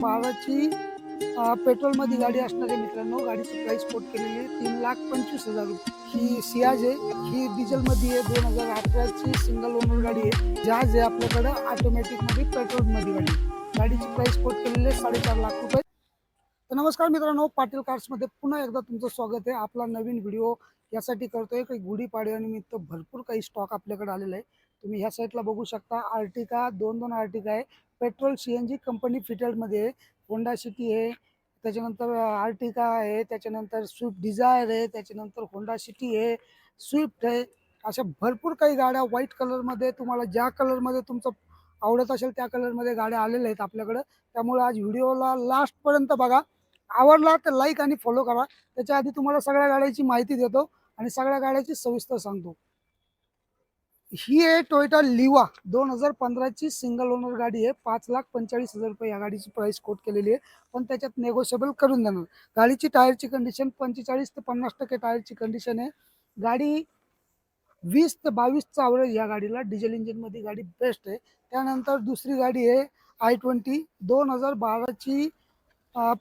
12ची पेट्रोलमध्ये गाडी असणार आहे मित्रांनो. गाडीची प्राइस कोट केलेली आहे 3,25,000 रुपये. ही सियाज आहे, ही डिझेलमध्ये आहे. 2018ची सिंगल ओनर गाडी आहे. जहाज आहे आपल्याकडं ऑटोमॅटिकमध्ये पेट्रोलमध्ये गाडी. गाडीची प्राइस कोट केलेली आहे 4.5 लाख रुपये. तर नमस्कार मित्रांनो, पाटील कार्समध्ये पुन्हा एकदा तुमचं स्वागत आहे. आपला नवीन व्हिडिओ यासाठी करतोय की गुढीपाडव्यानिमित्त भरपूर काही स्टॉक आपल्याकडे आलेला आहे. तुम्ही ह्या साईडला बघू शकता. आर्टिका दोन आर्टिका आहे. पेट्रोल CNG कंपनी फिटेडमध्ये आहे. होंडा सिटी आहे, त्याच्यानंतर आर्टिका आहे, त्याच्यानंतर स्विफ्ट डिझायर आहे, त्याच्यानंतर होंडा सिटी आहे, स्विफ्ट आहे. अशा भरपूर काही गाड्या व्हाईट कलरमध्ये, तुम्हाला ज्या कलरमध्ये तुमचं आवडत असेल त्या कलरमध्ये गाड्या आलेल्या आहेत आपल्याकडं. त्यामुळे आज व्हिडिओला लास्टपर्यंत बघा. आवडला तर लाईक आणि फॉलो करा. त्याच्या आधी तुम्हाला सगळ्या गाड्याची माहिती देतो आणि सगळ्या गाड्याची सविस्तर सांगतो. ही आहे टोयोटा लिवा 2015ची सिंगल ओनर गाडी आहे. 5,45,000 रुपये या गाडीची प्राइस कोट केलेली आहे, पण त्याच्यात नेगोशिएबल करून देणार. गाडीची टायरची कंडिशन 45 ते 50% टायरची कंडिशन आहे. गाडी 20 ते 22चा ॲव्हरेज या गाडीला. डिझेल इंजिनमध्ये गाडी बेस्ट आहे. त्यानंतर दुसरी गाडी आहे i20 2012ची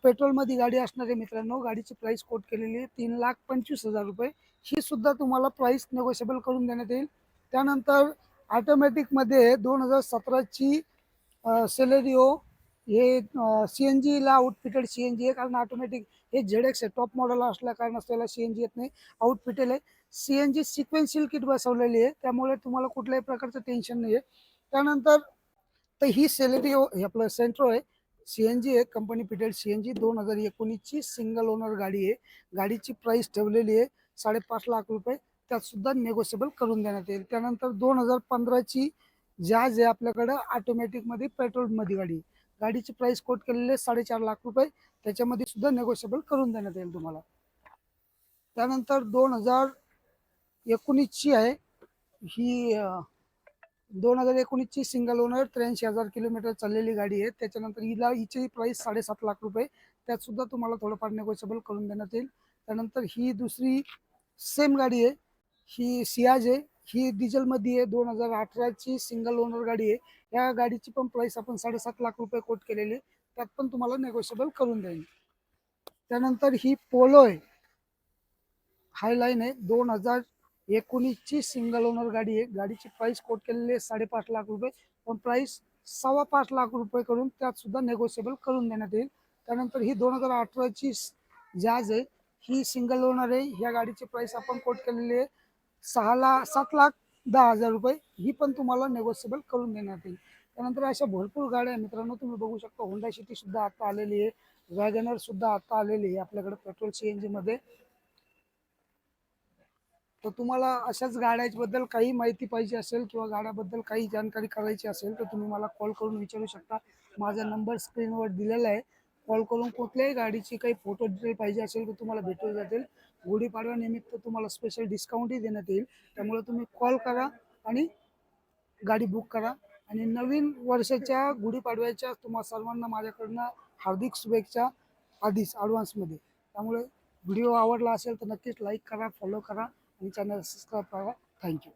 पेट्रोलमध्ये गाडी असणार आहे मित्रांनो. गाडीची प्राइस कोट केलेली आहे 3,25,000 रुपये. ही सुद्धा तुम्हाला प्राइस नेगोशिएबल करून देण्यात येईल. त्यानंतर ऑटोमॅटिकमध्ये 2017ची सेलेरिओ हे CNGला आउटफिटेड CNG आहे, कारण ऑटोमॅटिक हे ZX आहे. टॉप मॉडेल असल्या कारणास्तव CNG येत नाही, आउटफिटेड आहे. CNG सिक्वेन्शियल किट बसवलेली आहे, त्यामुळे तुम्हाला कुठल्याही प्रकारचं टेन्शन नाही आहे. त्यानंतर तर ही सेलेरिओ हे आपलं सेंट्रो आहे, CNG आहे, कंपनी फिटेड CNG 2019ची सिंगल ओनर गाडी आहे. गाडीची प्राइस ठेवलेली आहे 5.5 लाख रुपये. त्यात सुद्धा नेगोशिएबल करून देण्यात येईल. त्यानंतर 2015ची जहाज आहे आपल्याकडं ऑटोमॅटिकमध्ये पेट्रोलमध्ये गाडी. गाडीची प्राइस कोट केलेली आहे 4.5 लाख रुपये. त्याच्यामध्ये सुद्धा नेगोशिएबल करून देण्यात येईल तुम्हाला. त्यानंतर 2019ची आहे ही 2019ची सिंगल ओनर 83,000 किलोमीटर चाललेली गाडी आहे. त्याच्यानंतर हिची प्राइस 7.5 लाख रुपये. त्यात सुद्धा तुम्हाला थोडंफार नेगोशिएबल करून देण्यात येईल. त्यानंतर ही दुसरी सेम गाडी आहे, ही सियाज आहे. ही डिझेलमध्ये आहे. 2018ची सिंगल ओनर गाडी आहे. या गाडीची पण प्राइस आपण 7.5 लाख रुपये कोट केलेली आहे. त्यात पण तुम्हाला नेगोशिएबल करून देईल. त्यानंतर ही पोलो आहे, हायलाईन आहे. 2019ची सिंगल ओनर गाडी आहे. गाडीची प्राइस कोट केलेली आहे 5.5 लाख रुपये, पण प्राइस 5.25 लाख रुपये करून त्यात सुद्धा नेगोशिएबल करून देण्यात येईल. त्यानंतर ही 2018ची जहाज आहे, ही सिंगल ओनर आहे. ह्या गाडीची प्राइस आपण कोट केलेली आहे 7,10,000 रुपये. ही पण तुम्हाला नेगोशिएबल करून देण्यात येईल. त्यानंतर अशा भरपूर गाड्या आहे मित्रांनो, तुम्ही बघू शकता. होंडा सिटी सुद्धा आता आलेली आहे, वॅगनर सुद्धा आता आलेली आहे आपल्याकडे पेट्रोल CNG मध्ये. तर तुम्हाला अशाच गाड्याबद्दल काही माहिती पाहिजे असेल किंवा गाड्याबद्दल काही जानकारी करायची असेल तर तुम्ही मला कॉल करून विचारू शकता. माझा नंबर स्क्रीनवर दिलेला आहे. कॉल करून कुठल्याही गाडीची काही फोटो डिटेल पाहिजे असेल तर तुम्हाला भेटून जातील. गुढीपाडव्यानिमित्त तुम्हाला स्पेशल डिस्काउंटही देण्यात येईल. त्यामुळे तुम्ही कॉल करा आणि गाडी बुक करा. आणि नवीन वर्षाच्या गुढीपाडव्याच्या तुम्हा सर्वांना माझ्याकडनं हार्दिक शुभेच्छा आधीच ॲडव्हान्समध्ये. त्यामुळे व्हिडिओ आवडला असेल तर नक्कीच लाईक करा, फॉलो करा आणि चॅनल सबस्क्राईब करा. थँक्यू.